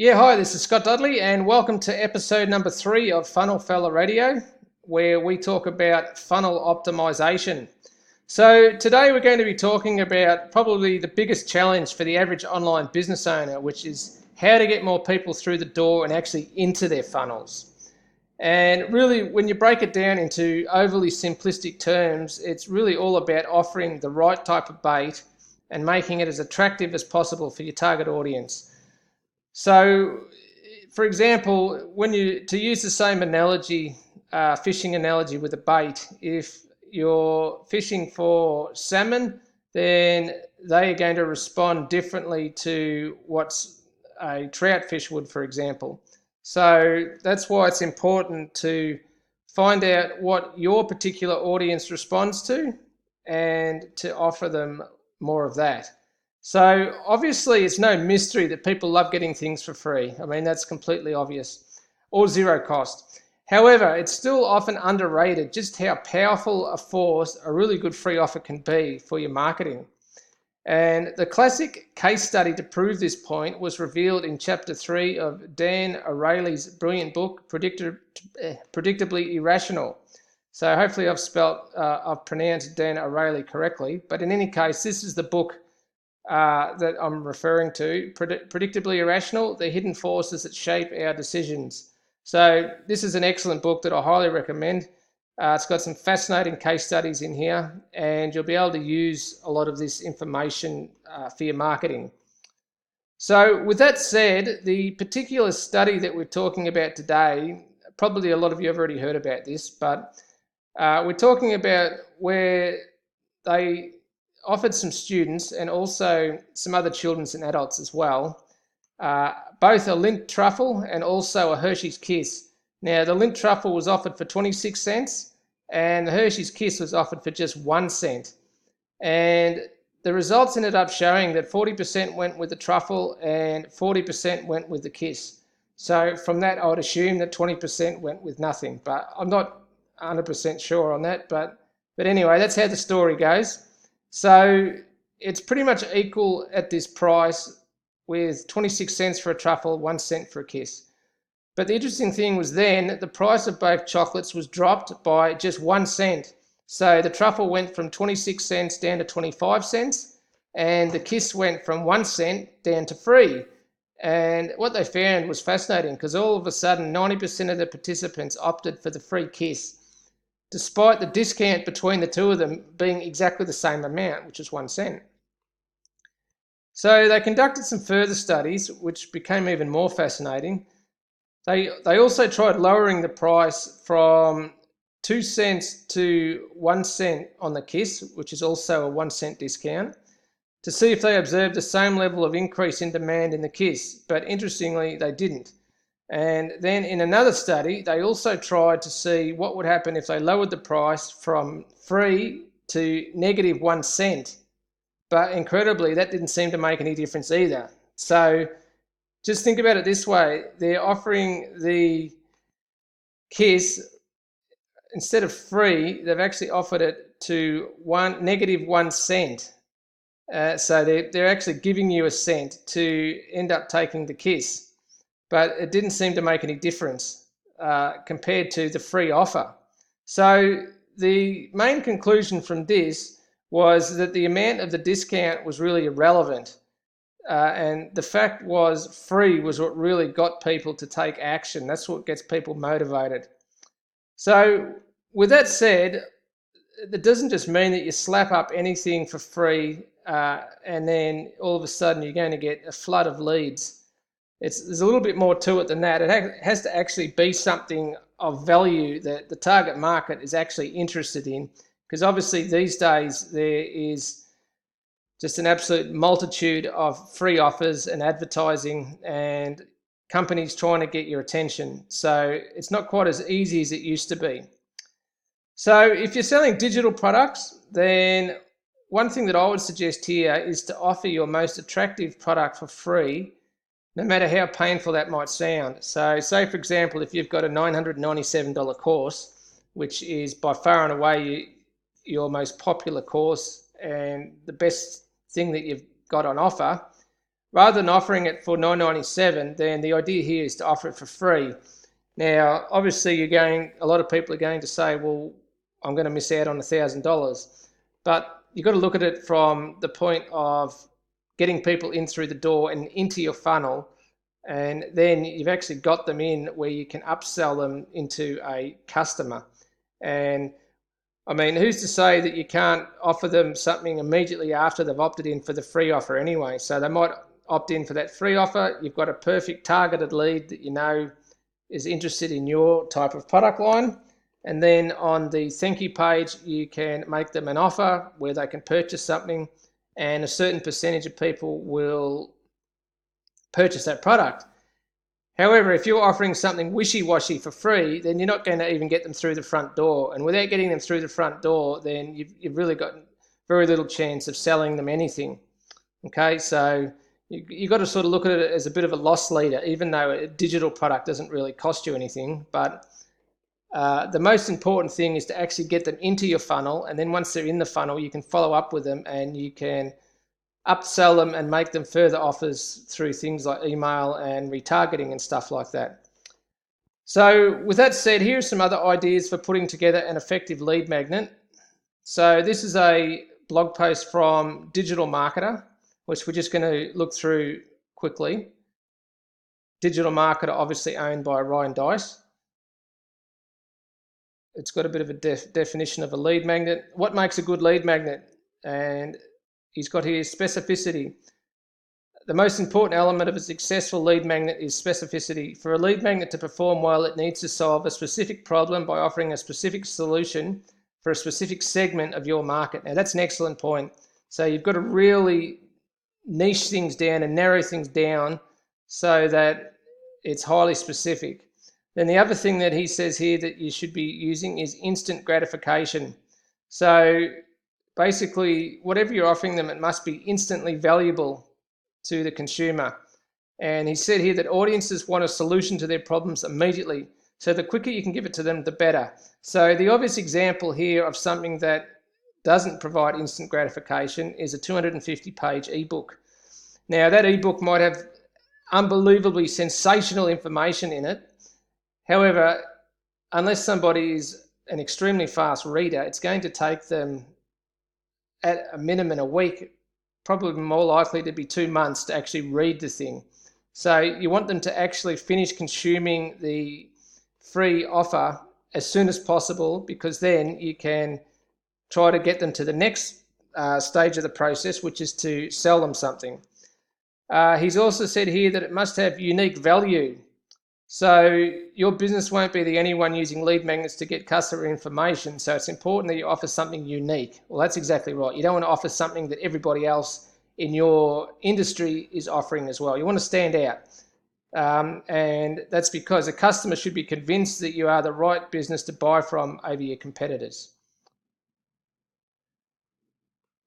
Yeah, hi, this is Scott Dudley, and welcome to episode number 3 of Funnel Fella Radio, where we talk about funnel optimization. So, today we're going to be talking about probably the biggest challenge for the average online business owner, which is how to get more people through the door and actually into their funnels. And really, when you break it down into overly simplistic terms, it's really all about offering the right type of bait and making it as attractive as possible for your target audience. So, for example, to use the same analogy, fishing analogy with a bait, if you're fishing for salmon, then they are going to respond differently to what's a trout fish would, for example. So that's why it's important to find out what your particular audience responds to and to offer them more of that. So obviously, it's no mystery that people love getting things for free. I mean, that's completely obvious, or zero cost. However, it's still often underrated just how powerful a force a really good free offer can be for your marketing. And the classic case study to prove this point was revealed in chapter 3 of Dan Ariely's brilliant book, Predictably Irrational. So hopefully I've pronounced Dan Ariely correctly. But in any case, this is the book that I'm referring to, Predictably Irrational, the hidden forces that shape our decisions. So this is an excellent book that I highly recommend. It's got some fascinating case studies in here, and you'll be able to use a lot of this information for your marketing. So with that said, the particular study that we're talking about today, probably a lot of you have already heard about this, but we're talking about where they offered some students and also some other children and adults as well, both a Lindt truffle and also a Hershey's Kiss. Now, the Lindt truffle was offered for 26 cents and the Hershey's Kiss was offered for just 1 cent. And the results ended up showing that 40% went with the truffle and 40% went with the Kiss. So from that, I would assume that 20% went with nothing, but I'm not 100% sure on that. But anyway, that's how the story goes. So it's pretty much equal at this price with 26 cents for a truffle, 1 cent for a Kiss. But the interesting thing was then the price of both chocolates was dropped by just 1 cent. So the truffle went from 26 cents down to 25 cents and the Kiss went from 1 cent down to free. And what they found was fascinating because all of a sudden 90% of the participants opted for the free Kiss, despite the discount between the two of them being exactly the same amount, which is 1 cent. So they conducted some further studies, which became even more fascinating. They also tried lowering the price from 2 cents to 1 cent on the Kiss, which is also a 1 cent discount, to see if they observed the same level of increase in demand in the Kiss. But interestingly, they didn't. And then in another study, they also tried to see what would happen if they lowered the price from free to negative 1 cent. But incredibly, that didn't seem to make any difference either. So just think about it this way. They're offering the Kiss, instead of free, they've actually offered it to negative 1 cent. So they're actually giving you a cent to end up taking the Kiss. But it didn't seem to make any difference compared to the free offer. So the main conclusion from this was that the amount of the discount was really irrelevant. And the fact was free was what really got people to take action. That's what gets people motivated. So with that said, it doesn't just mean that you slap up anything for free and then all of a sudden you're going to get a flood of leads. There's a little bit more to it than that. It has to actually be something of value that the target market is actually interested in, because obviously these days there is just an absolute multitude of free offers and advertising and companies trying to get your attention. So it's not quite as easy as it used to be. So if you're selling digital products, then one thing that I would suggest here is to offer your most attractive product for free, no matter how painful that might sound. So say, for example, if you've got a $997 course, which is by far and away your most popular course and the best thing that you've got on offer, rather than offering it for $9.97, then the idea here is to offer it for free. Now, obviously, a lot of people are going to say, well, I'm going to miss out on $1,000. But you've got to look at it from the point of getting people in through the door and into your funnel. And then you've actually got them in where you can upsell them into a customer. And I mean, who's to say that you can't offer them something immediately after they've opted in for the free offer anyway? So they might opt in for that free offer. You've got a perfect targeted lead that you know is interested in your type of product line. And then on the thank you page, you can make them an offer where they can purchase something, and a certain percentage of people will purchase that product. However, if you're offering something wishy-washy for free, then you're not going to even get them through the front door. And without getting them through the front door, then you've really got very little chance of selling them anything. Okay, so you've got to sort of look at it as a bit of a loss leader, even though a digital product doesn't really cost you anything. But the most important thing is to actually get them into your funnel, and then once they're in the funnel, you can follow up with them and you can upsell them and make them further offers through things like email and retargeting and stuff like that. So with that said, here are some other ideas for putting together an effective lead magnet. So this is a blog post from Digital Marketer, which we're just going to look through quickly. Digital Marketer, obviously owned by Ryan Deiss. It's got a bit of a definition of a lead magnet. What makes a good lead magnet? And he's got here specificity. The most important element of a successful lead magnet is specificity. For a lead magnet to perform well, it needs to solve a specific problem by offering a specific solution for a specific segment of your market. Now, that's an excellent point. So you've got to really niche things down and narrow things down so that it's highly specific. Then the other thing that he says here that you should be using is instant gratification. So basically, whatever you're offering them, it must be instantly valuable to the consumer. And he said here that audiences want a solution to their problems immediately. So the quicker you can give it to them, the better. So the obvious example here of something that doesn't provide instant gratification is a 250-page ebook. Now, that ebook might have unbelievably sensational information in it. However, unless somebody is an extremely fast reader, it's going to take them at a minimum a week, probably more likely to be 2 months to actually read the thing. So you want them to actually finish consuming the free offer as soon as possible, because then you can try to get them to the next stage of the process, which is to sell them something. He's also said here that it must have unique value. So your business won't be the only one using lead magnets to get customer information. So it's important that you offer something unique. Well, that's exactly right. You don't want to offer something that everybody else in your industry is offering as well. You want to stand out. And that's because a customer should be convinced that you are the right business to buy from over your competitors.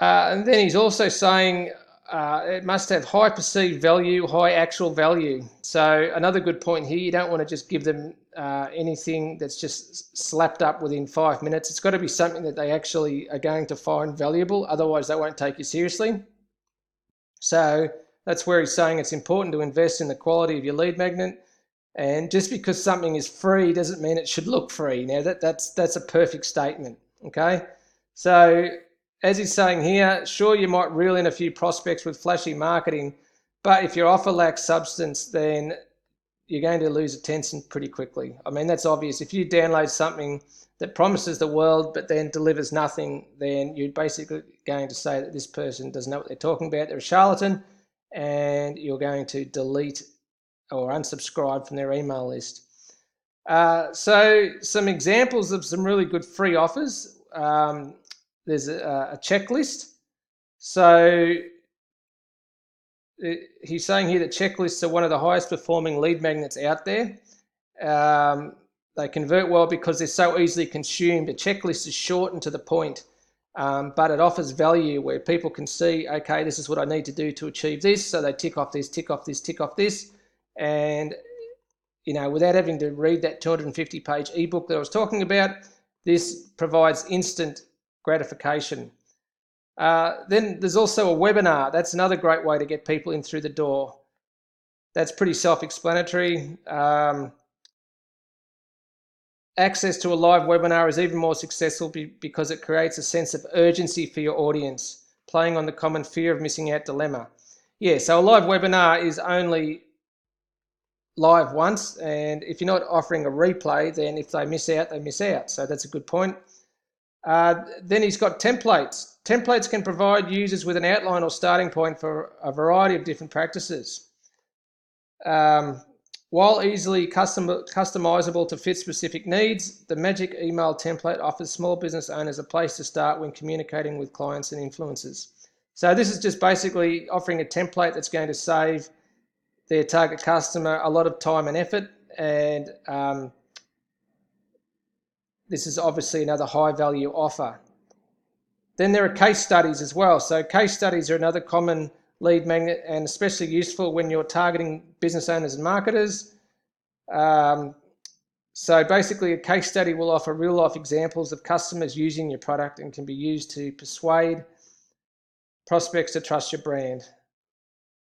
And then he's also saying it must have high perceived value, high actual value. So another good point here, you don't want to just give them anything that's just slapped up within 5 minutes. It's got to be something that they actually are going to find valuable. Otherwise, they won't take you seriously. So that's where he's saying it's important to invest in the quality of your lead magnet. And just because something is free doesn't mean it should look free. Now, that's a perfect statement, okay? So as he's saying here, sure, you might reel in a few prospects with flashy marketing, but if your offer lacks substance, then you're going to lose attention pretty quickly. I mean, that's obvious. If you download something that promises the world but then delivers nothing, then you're basically going to say that this person doesn't know what they're talking about. They're a charlatan, and you're going to delete or unsubscribe from their email list. So some examples of some really good free offers. There's a checklist. So he's saying here that checklists are one of the highest performing lead magnets out there. They convert well because they're so easily consumed. A checklist is short and to the point, but it offers value where people can see, okay, this is what I need to do to achieve this. So they tick off this, tick off this, tick off this. And, without having to read that 250-page ebook that I was talking about, this provides instant gratification. Then there's also a webinar. That's another great way to get people in through the door. That's pretty self-explanatory. Access to a live webinar is even more successful because it creates a sense of urgency for your audience, playing on the common fear of missing out dilemma. Yeah, so a live webinar is only live once, and if you're not offering a replay, then if they miss out, they miss out. So that's a good point. Then he's got templates. Templates can provide users with an outline or starting point for a variety of different practices. While easily customizable to fit specific needs, the Magic Email template offers small business owners a place to start when communicating with clients and influencers. So this is just basically offering a template that's going to save their target customer a lot of time and effort, and this is obviously another high value offer. Then there are case studies as well. So case studies are another common lead magnet and especially useful when you're targeting business owners and marketers. So basically a case study will offer real life examples of customers using your product and can be used to persuade prospects to trust your brand.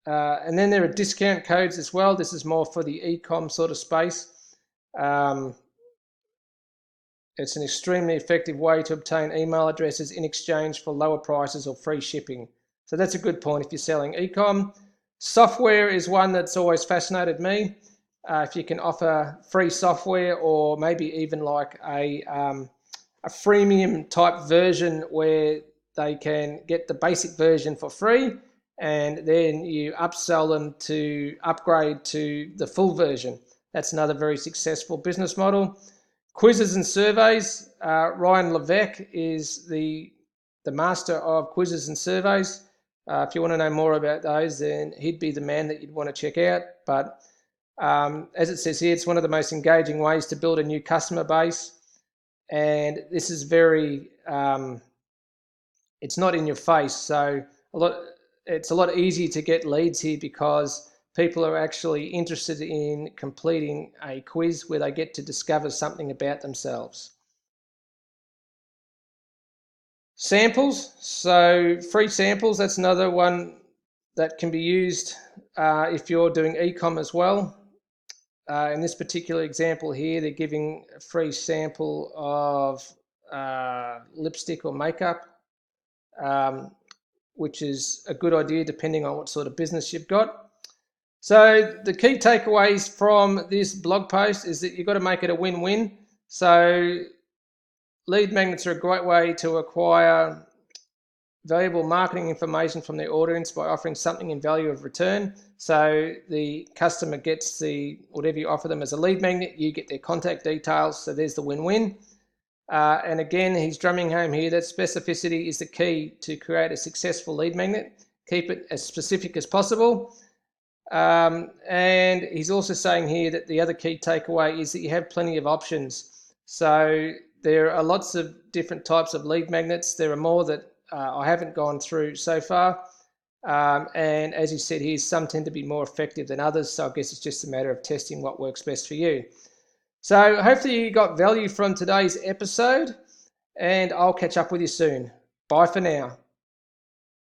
And then there are discount codes as well. This is more for the e-com sort of space. It's an extremely effective way to obtain email addresses in exchange for lower prices or free shipping. So that's a good point if you're selling e-com. Software is one that's always fascinated me. If you can offer free software or maybe even like a freemium type version where they can get the basic version for free and then you upsell them to upgrade to the full version. That's another very successful business model. Quizzes and surveys. Ryan Levesque is the master of quizzes and surveys. If you want to know more about those, then he'd be the man that you'd want to check out. But as it says here, it's one of the most engaging ways to build a new customer base. And this is very, it's not in your face. So it's a lot easier to get leads here because people are actually interested in completing a quiz where they get to discover something about themselves. Samples, so free samples, that's another one that can be used if you're doing e-com as well. In this particular example here, they're giving a free sample of lipstick or makeup, which is a good idea depending on what sort of business you've got. So the key takeaways from this blog post is that you've got to make it a win-win. So lead magnets are a great way to acquire valuable marketing information from their audience by offering something in value of return. So the customer gets whatever you offer them as a lead magnet, you get their contact details. So there's the win-win. And again, he's drumming home here that specificity is the key to create a successful lead magnet. Keep it as specific as possible. And he's also saying here that the other key takeaway is that you have plenty of options. So there are lots of different types of lead magnets. There are more that I haven't gone through so far. And as you said here, some tend to be more effective than others. So I guess it's just a matter of testing what works best for you. So hopefully you got value from today's episode and I'll catch up with you soon. Bye for now.